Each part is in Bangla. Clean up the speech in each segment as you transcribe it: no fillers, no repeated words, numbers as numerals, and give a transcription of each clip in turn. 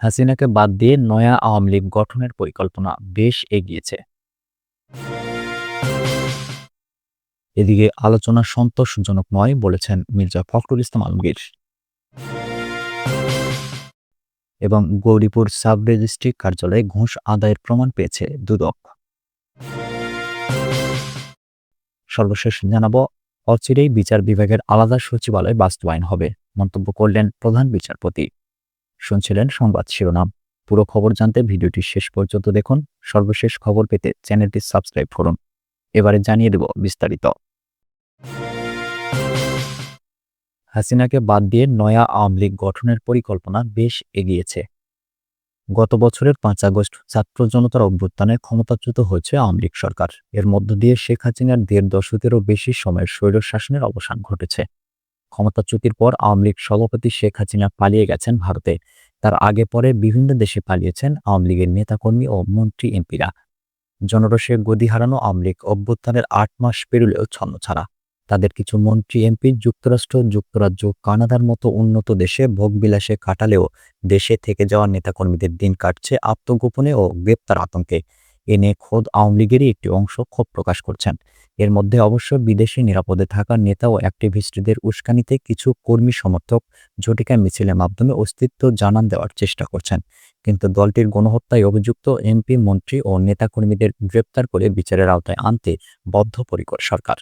হাসিনাকে বাদ দিয়ে নয়া আওয়ামী লীগ গঠনের পরিকল্পনা বেশ এগিয়েছে। এদিকে আলোচনা সন্তোষজনক নয় বলেছেন মির্জা ফখরুল ইসলাম আলমগীর। এবং গৌরীপুর সাব রেজিস্ট্রি কার্যালয়ে ঘুষ আদায়ের প্রমাণ পেয়েছে দুদক। সর্বশেষ জানাবো, অচিরেই বিচার বিভাগের আলাদা সচিবালয় বাস্তবায়ন হবে, মন্তব্য করলেন প্রধান বিচারপতি। শুনছিলেন সংবাদ শিরোনাম। পুরো খবর জানতে ভিডিওটি শেষ পর্যন্ত দেখুন। সর্বশেষ খবর পেতে চ্যানেলটি সাবস্ক্রাইব করুন। এবারে জানিয়ে দেব বিস্তারিত। হাসিনাকে বাদ দিয়ে নয়া আওয়ামী লীগ গঠনের পরিকল্পনা বেশ এগিয়েছে। গত বছরের ৫ আগস্ট ছাত্র জনতার অভ্যুত্থানে ক্ষমতাচ্যুত হয়েছে আওয়ামী লীগ সরকার। এর মধ্য দিয়ে শেখ হাসিনার ১.৫ দশকেরও বেশি সময়ের স্বৈরশাসনের অবসান ঘটেছে। ক্ষমতাচ্যুতির পর আওয়ামী লীগ সভাপতি শেখ হাসিনা পালিয়ে গেছেন ভারতে। তার আগে পরে বিভিন্ন দেশে পালিয়েছেন আওয়ামী লীগের নেতাকর্মী ও মন্ত্রী এমপিরা। জনরোষে গদি হারানো আওয়ামী লীগ অভ্যুত্থানের ৮ মাস পেরুলেও ছন্নছাড়া। তাদের কিছু মন্ত্রী এমপি যুক্তরাষ্ট্র, যুক্তরাজ্য, কানাডার মতো উন্নত দেশে ভোগবিলাসে কাটালেও দেশে থেকে যাওয়া নেতাকর্মীদের দিন কাটছে আত্মগোপনে ও গ্রেপ্তার আতঙ্কে। এ নিয়ে খোদ আওয়ামী লীগেরই একটি অংশ ক্ষোভ প্রকাশ করছেন। এর মধ্যে অবশ্য বিদেশে নিরাপদে থাকা নেতা ও অ্যাক্টিভিস্টদের উস্কানিতে কিছু কর্মী সমর্থক ঝটিকা মিছিলের মাধ্যমে অস্তিত্ব জানান দেওয়ার চেষ্টা করছেন। কিন্তু দলটির গণহত্যায় অভিযুক্ত এমপি, মন্ত্রী ও নেতাকর্মীদের গ্রেপ্তার করে বিচারের আওতায় আনতে বদ্ধপরিকর সরকার।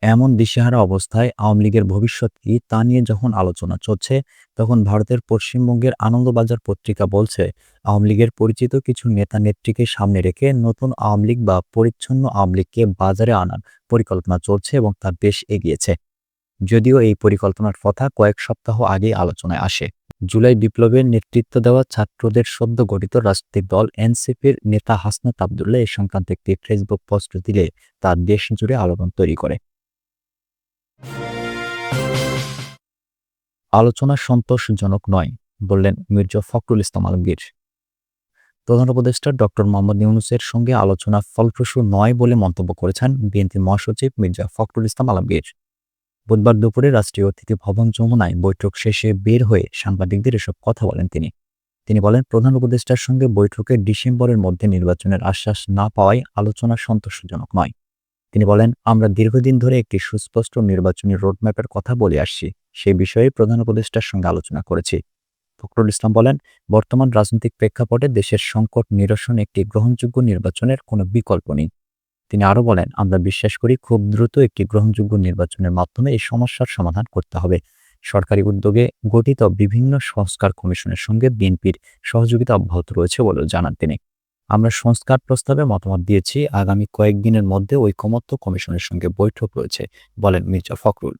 এমন দিশেহারা অবস্থায় আওয়ামী লীগের ভবিষ্যৎ কি তা নিয়ে যখন আলোচনা চলছে, তখন ভারতের পশ্চিমবঙ্গের আনন্দবাজার পত্রিকা বলছে, আওয়ামী লীগের পরিচিত কিছু নেতা নেত্রীকে সামনে রেখে নতুন আওয়ামী লীগ বা পরিচ্ছন্ন আওয়ামী লীগকে বাজারে আনার পরিকল্পনা চলছে এবং তা বেশ এগিয়েছে। যদিও এই পরিকল্পনার কথা কয়েক সপ্তাহ আগেই আলোচনায় আসে। জুলাই বিপ্লবের নেতৃত্ব দেওয়া ছাত্রদের সদ্য গঠিত রাজনৈতিক দল এনসিপির নেতা হাসনাত আব্দুল্লাহ এ সংক্রান্ত একটি ফেসবুক পোস্ট দিলে তা দেশ জুড়ে আলোড়ন তৈরি করে। আলোচনা সন্তোষজনক নয় বললেন মির্জা ফখরুল ইসলাম আলমগীর। প্রধান উপদেষ্টা ডক্টর মোহাম্মদ ইউনূসের সঙ্গে আলোচনা ফলপ্রসূ নয় বলে মন্তব্য করেছেন বিএনপি মহাসচিব মির্জা ফখরুল ইসলাম আলমগীর। বুধবার দুপুরে রাষ্ট্রীয় অতিথি ভবন যমুনায় বৈঠক শেষে বের হয়ে সাংবাদিকদের এসব কথা বলেন তিনি বলেন, প্রধান উপদেষ্টার সঙ্গে বৈঠকে ডিসেম্বরের মধ্যে নির্বাচনের আশ্বাস না পাওয়ায় আলোচনা সন্তোষজনক নয়। তিনি বলেন, আমরা দীর্ঘদিন ধরে একটি সুস্পষ্ট নির্বাচনী রোডম্যাপের কথা বলে আসছি। সেই বিষয়ে প্রধান উপদেষ্টার সঙ্গে আলোচনা করেছি। ফখরুল ইসলাম বলেন, বর্তমান রাজনৈতিক প্রেক্ষাপটে দেশের সংকট নিরসনে একটি গ্রহণযোগ্য নির্বাচনের কোনো বিকল্প নেই। তিনি আরও বলেন, আমরা বিশ্বাস করি খুব দ্রুত একটি গ্রহণযোগ্য নির্বাচনের মাধ্যমে এই সমস্যার সমাধান করতে হবে। সরকারি উদ্যোগে গঠিত বিভিন্ন সংস্কার কমিশনের সঙ্গে বিএনপির সহযোগিতা অব্যাহত রয়েছে বলেও জানান তিনি। আমরা সংস্কার প্রস্তাবে মতামত দিয়েছি। আগামী কয়েকদিনের মধ্যে ঐকমত্য কমিশনের সঙ্গে বৈঠক রয়েছে, বলেন মির্জা ফখরুল।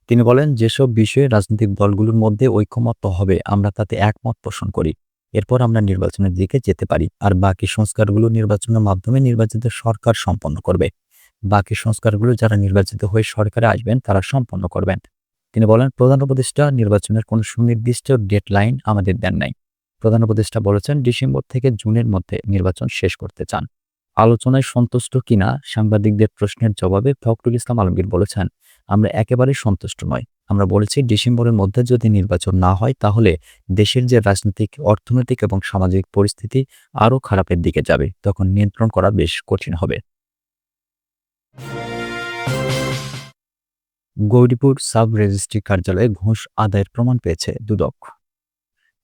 তিনি বলেন, যেসব বিষয়ে রাজনৈতিক দলগুলোর মধ্যে ঐকমত্য হবে আমরা তাতে একমত পোষণ করি। এরপর আমরা নির্বাচনের দিকে যেতে পারি। আর বাকি সংস্কারগুলো নির্বাচনের মাধ্যমে নির্বাচিত সরকার সম্পন্ন করবে। বাকি সংস্কারগুলো যারা নির্বাচিত হয়ে সরকারে আসবেন তারা সম্পন্ন করবেন। তিনি বলেন, প্রধান উপদেষ্টা নির্বাচনের কোনো সুনির্দিষ্ট ডেডলাইন আমাদের দেন নাই। প্রধান উপদেষ্টা বলেছেন, ডিসেম্বর থেকে জুনের মধ্যে নির্বাচন শেষ করতে চান। আলোচনায় সন্তুষ্ট কিনা সাংবাদিকদের প্রশ্নের জবাবে ফখরুল ইসলাম আলমগীর বলেছেন, আমরা একেবারেই সন্তুষ্ট নই। আমরা বলেছি, ডিসেম্বরের মধ্যে যদি নির্বাচন না হয় তাহলে দেশের যে রাজনৈতিক, অর্থনৈতিক এবং সামাজিক পরিস্থিতি আরও খারাপের দিকে যাবে। তখন নিয়ন্ত্রণ করা বেশ কঠিন হবে। গৌরীপুর সাব রেজিস্ট্রি কার্যালয়ে ঘুষ আদায়ের প্রমাণ পেয়েছে দুদক।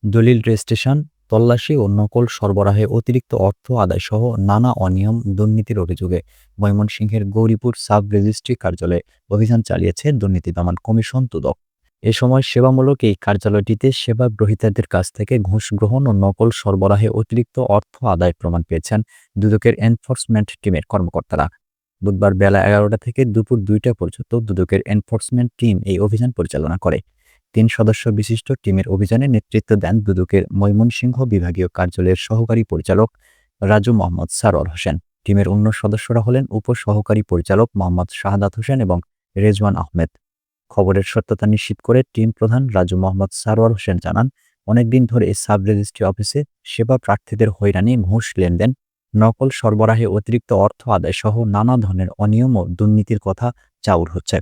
দলিল রেজিস্ট্রেশন, তল্লাশি ও নকল সরবরাহে অতিরিক্ত অর্থ আদায়সহ নানা অনিয়ম, দুর্নীতির অভিযোগে ময়মনসিংহের গৌরীপুর সাব রেজিস্ট্রি কার্যালয়ে অভিযান চালিয়েছে দুর্নীতি দমন কমিশন দুদক। এ সময় সেবামূলক এই কার্যালয়টিতে সেবা গ্রহীতাদের কাছ থেকে ঘুষ গ্রহণ ও নকল সরবরাহে অতিরিক্ত অর্থ আদায়ের প্রমাণ পেয়েছেন দুদকের এনফোর্সমেন্ট টিমের কর্মকর্তারা। বুধবার বেলা ১১টা থেকে দুপুর ২টা পর্যন্ত দুদকের এনফোর্সমেন্ট টিম এই অভিযান পরিচালনা করে। ৩ সদস্য বিশিষ্ট টিমের অভিযানে নেতৃত্ব দেন দুদকের ময়মনসিংহ বিভাগীয় কার্যালয়ের সহকারী পরিচালক রাজু মোহাম্মদ সারোয়ার হোসেন। টিমের অন্য সদস্যরা হলেন উপসহকারী পরিচালক মোহাম্মদ শাহাদাত হোসেন এবং রেজওয়ান আহমেদ। খবরের সত্যতা নিশ্চিত করে টিম প্রধান রাজু মোহাম্মদ সারোয়ার হোসেন জানান, অনেকদিন ধরে এই সাব রেজিস্ট্রি অফিসে সেবা প্রার্থীদের হয়রানি, ঘুষ লেনদেন, নকল সরবরাহে অতিরিক্ত অর্থ আদায় সহ নানা ধরনের অনিয়ম ও দুর্নীতির কথা চাউর হচ্ছে।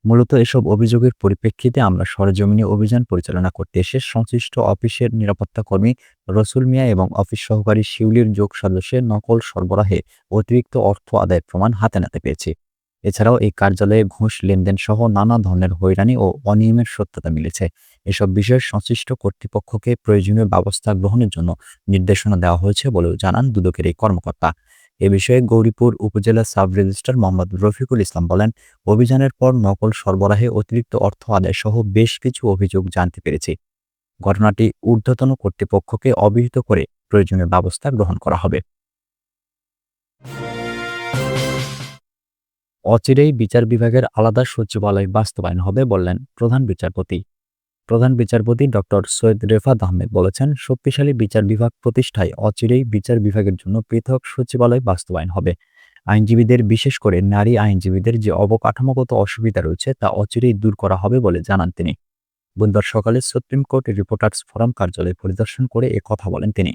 মূলত এসব অভিযোগের পরিপ্রেক্ষিতে আমরা সরেজমিনে অভিযান পরিচালনা করতে এসে সংশ্লিষ্ট অফিসের নিরাপত্তা কর্মী রসুল মিয়া এবং অফিস সহকারী শিউলির যোগ সদস্যের নকল সরবরাহে অতিরিক্ত অর্থ আদায়ের প্রমাণ হাতে নাতে পেয়েছি। এছাড়াও এই কার্যালয়ে ঘুষ লেনদেন সহ নানা ধরনের হয়রানি ও অনিয়মের সত্যতা মিলেছে। এসব বিষয়ে সংশ্লিষ্ট কর্তৃপক্ষকে প্রয়োজনীয় ব্যবস্থা গ্রহণের জন্য নির্দেশনা দেওয়া হয়েছে বলেও জানান দুদকের এই কর্মকর্তা। এ বিষয়ে গৌরীপুর উপজেলা সাব রেজিস্ট্রার মোহাম্মদ রফিকুল ইসলাম বলেন, অভিযানের পর নকল সরবরাহে অতিরিক্ত অর্থ আদায় সহ বেশ কিছু অভিযোগ জানতে পেরেছি। ঘটনাটি ঊর্ধ্বতন কর্তৃপক্ষকে অবহিত করে প্রয়োজনীয় ব্যবস্থা গ্রহণ করা হবে। অচিরেই বিচার বিভাগের আলাদা সচিবালয় বাস্তবায়ন হবে বললেন প্রধান বিচারপতি। প্রধান বিচারপতি ডক্টর সৈয়দ রেফাত আহমেদ বলেছেন, শক্তিশালী বিচার বিভাগ প্রতিষ্ঠায় অচিরেই বিচার বিভাগের জন্য পৃথক সচিবালয় বাস্তবায়ন হবে। আইনজীবীদের, বিশেষ করে নারী আইনজীবীদের যে অবকাঠামোগত অসুবিধা রয়েছে তা অচিরেই দূর করা হবে বলে জানান তিনি। বুধবার সকালে সুপ্রিম কোর্ট রিপোর্টার্স ফোরাম কার্যালয় পরিদর্শন করে কথা বলেন তিনি।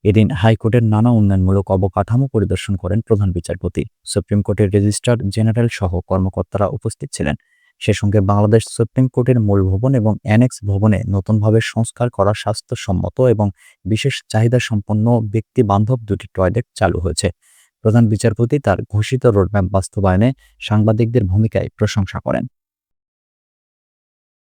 এদিন হাইকোর্টের নানা উন্নয়নমূলক অবকাঠামো পরিদর্শন করেন প্রধান বিচারপতি। সুপ্রিম কোর্টের রেজিস্ট্রার জেনারেল সহ কর্মকর্তারা উপস্থিত ছিলেন। সে সঙ্গে বাংলাদেশ সুপ্রিম কোর্টের মূল ভবন এবং অ্যানেক্স ভবনে নতুনভাবে সংস্কার করা স্বাস্থ্যসম্মত এবং বিশেষ চাহিদা সম্পন্ন ব্যক্তি বান্ধব দুটি টয়লেট চালু হয়েছে। প্রধান বিচারপতি তার ঘোষিত রোডম্যাপ বাস্তবায়নে সাংবাদিকদের ভূমিকায় প্রশংসা করেন।